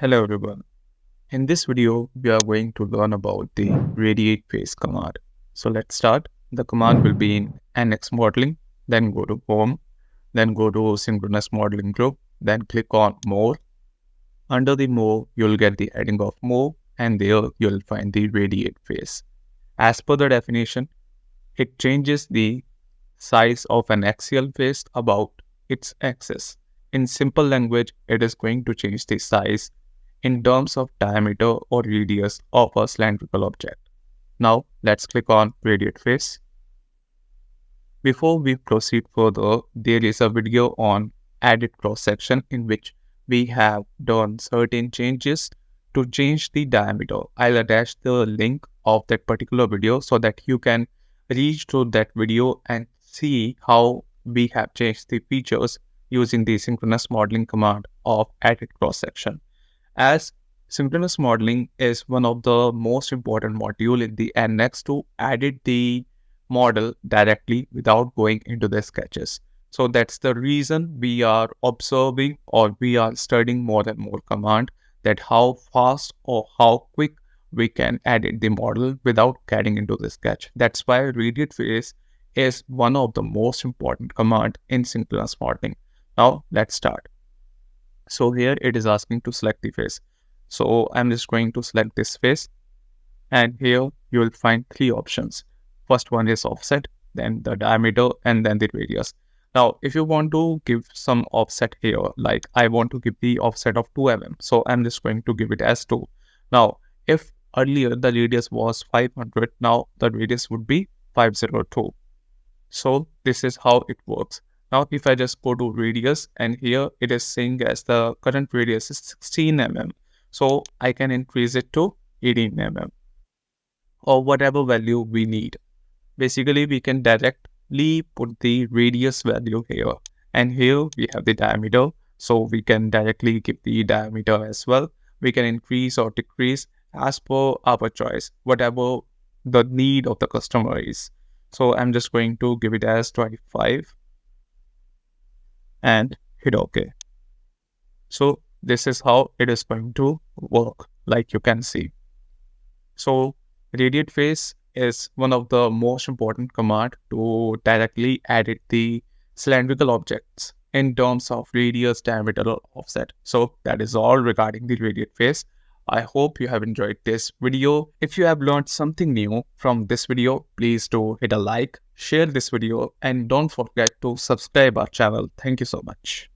Hello everyone. In this video, we are going to learn about the radiate phase command. So let's start. The command will be in NX modeling, then go to home, then go to synchronous modeling group, then click on more. Under the more, you'll get the heading of more, and there you'll find the radiate phase. As per the definition, it changes the size of an axial phase about its axis. In simple language, it is going to change the size in terms of diameter or radius of a cylindrical object. Now, let's click on radiate phase. Before we proceed further, there is a video on added cross-section in which we have done certain changes to change the diameter. I'll attach the link of that particular video so that you can reach to that video and see how we have changed the features using the synchronous modeling command of added cross-section. As synchronous modeling is one of the most important module in the NX to edit the model directly without going into the sketches. So that's the reason we are observing or we are studying more and more command that how fast or how quick we can edit the model without getting into the sketch. That's why radiate phase is one of the most important command in synchronous modeling. Now let's start. So here it is asking to select the face. So I'm just going to select this face, and here you will find three options. First one is offset, then the diameter, and then the radius. Now, if you want to give some offset here, like I want to give the offset of 2 mm, so I'm just going to give it as 2. Now, if earlier the radius was 500, now the radius would be 502. So this is how it works. Now, if I just go to radius, and here it is saying as the current radius is 16 mm. So I can increase it to 18 mm or whatever value we need. Basically, we can directly put the radius value here. And here we have the diameter. So we can directly give the diameter as well. We can increase or decrease as per our choice, whatever the need of the customer is. So I'm just going to give it as 25 and hit OK. So this is how it is going to work, like you can see. So radiate phase is one of the most important command to directly edit the cylindrical objects in terms of radius, diameter, or offset. So that is all regarding the radiate phase. I hope you have enjoyed this video. If you have learned something new from this video, please do hit a like, share this video, and don't forget to subscribe our channel. Thank you so much.